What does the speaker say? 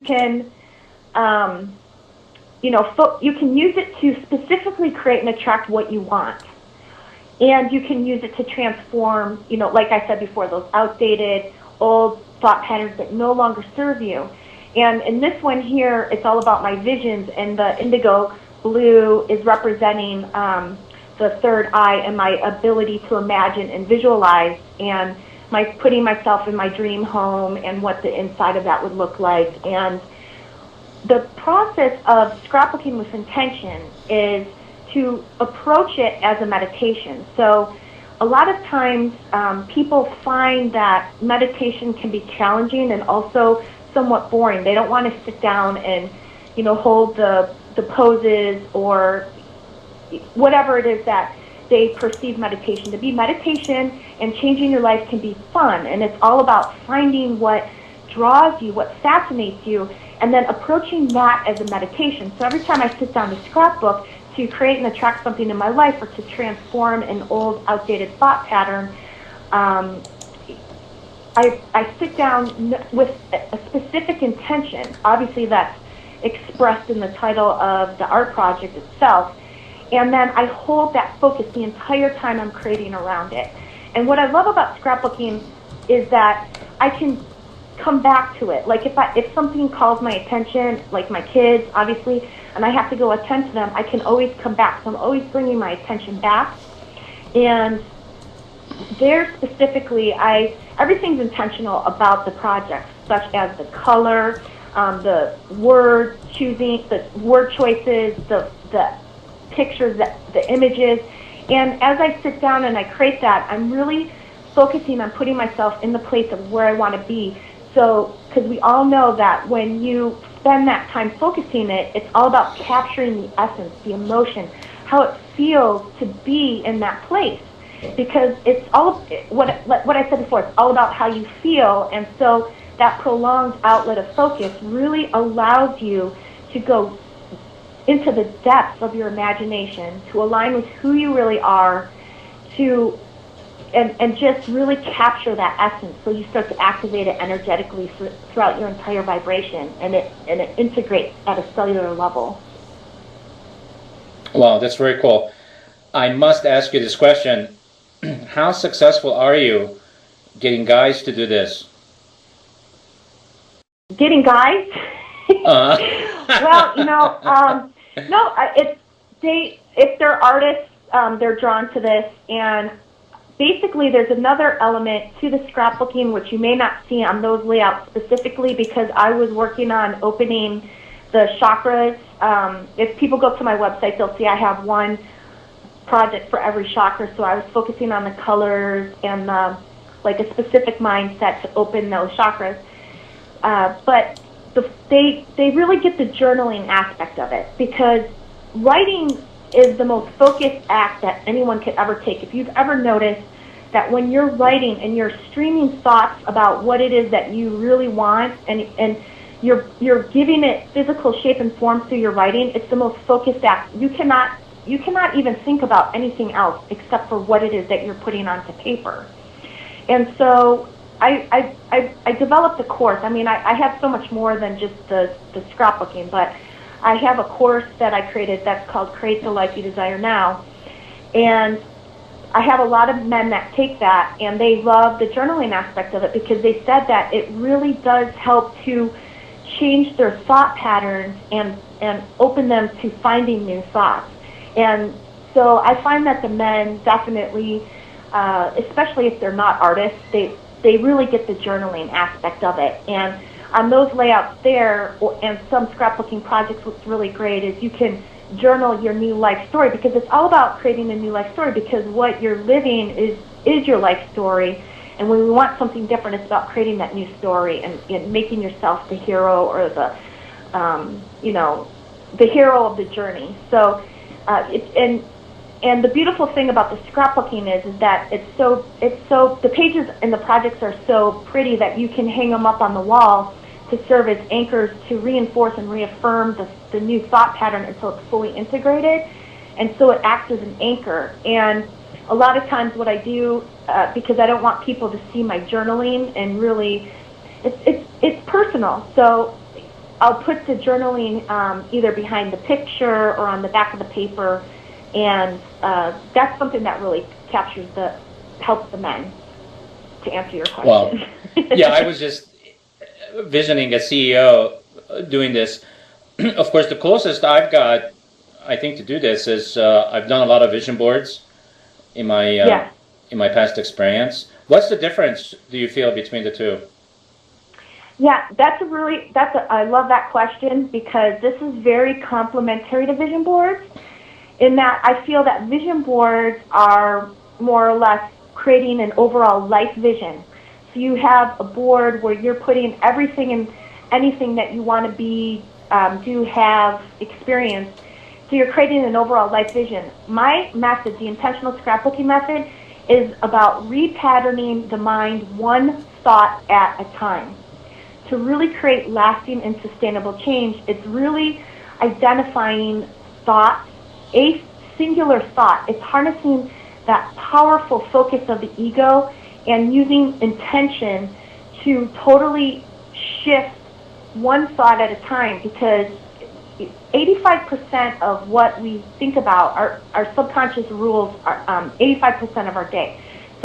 can, um, you can use it to specifically create and attract what you want. And you can use it to transform, like I said before, those outdated, old thought patterns that no longer serve you. And in this one here, it's all about my visions, and the indigo blue is representing the third eye and my ability to imagine and visualize, and my putting myself in my dream home and what the inside of that would look like. And the process of scrapbooking with intention is to approach it as a meditation. So a lot of times people find that meditation can be challenging and also somewhat boring. They don't want to sit down and hold the poses or whatever it is that they perceive meditation to be. Meditation and changing your life can be fun, and it's all about finding what draws you, what fascinates you, and then approaching that as a meditation. So every time I sit down to scrapbook to create and attract something in my life, or to transform an old, outdated thought pattern, I sit down with a specific intention. Obviously, that's expressed in the title of the art project itself. And then I hold that focus the entire time I'm creating around it. And what I love about scrapbooking is that I can come back to it. Like if something calls my attention, like my kids, obviously, and I have to go attend to them, I can always come back. So I'm always bringing my attention back. And there specifically, everything's intentional about the project, such as the color, the word choosing, the word choices, the pictures, the images. And as I sit down and I create that, I'm really focusing on putting myself in the place of where I want to be. So, because we all know that when you spend that time focusing it, it's all about capturing the essence, the emotion, how it feels to be in that place. Because it's all, what I said before, it's all about how you feel. And so that prolonged outlet of focus really allows you to go into the depths of your imagination, to align with who you really are, and just really capture that essence. So you start to activate it energetically throughout your entire vibration, and it integrates at a cellular level. Wow, that's very cool. I must ask you this question. How successful are you getting guys to do this? Getting guys? Well, no, if they're artists, they're drawn to this. And basically, there's another element to the scrapbooking which you may not see on those layouts specifically, because I was working on opening the chakras. If people go to my website, they'll see I have one project for every chakra. So I was focusing on the colors and like a specific mindset to open those chakras. But they really get the journaling aspect of it, because writing is the most focused act that anyone could ever take. If you've ever noticed that when you're writing and you're streaming thoughts about what it is that you really want, and you're giving it physical shape and form through your writing, it's the most focused act. You cannot even think about anything else except for what it is that you're putting onto paper. And so I developed a course. I mean, I have so much more than just the scrapbooking, but I have a course that I created that's called Create the Life You Desire Now. And I have a lot of men that take that, and they love the journaling aspect of it, because they said that it really does help to change their thought patterns and open them to finding new thoughts. And so I find that the men definitely, especially if they're not artists, they really get the journaling aspect of it. And on those layouts there, and some scrapbooking projects, what's really great is you can journal your new life story, because it's all about creating a new life story, because what you're living is your life story. And when we want something different, it's about creating that new story and making yourself the hero, or the hero of the journey. So and the beautiful thing about the scrapbooking is that it's so the pages and the projects are so pretty that you can hang them up on the wall to serve as anchors to reinforce and reaffirm the new thought pattern until it's fully integrated. And so it acts as an anchor. And a lot of times what I do, because I don't want people to see my journaling, and really it's personal. So I'll put the journaling either behind the picture or on the back of the paper, and that's something that really helps the men, to answer your question. Well, yeah, I was just visioning a CEO doing this. Of course, the closest I've got, I think, to do this is I've done a lot of vision boards in my in my past experience. What's the difference, do you feel, between the two? Yeah, I love that question, because this is very complementary to vision boards, in that I feel that vision boards are more or less creating an overall life vision. So you have a board where you're putting everything and anything that you want to be, do, have, experience. So you're creating an overall life vision. My method, the intentional scrapbooking method, is about repatterning the mind one thought at a time. To really create lasting and sustainable change, it's really identifying thoughts, a singular thought. It's harnessing that powerful focus of the ego and using intention to totally shift one thought at a time, because 85% of what we think about, our subconscious rules, 85% of our day.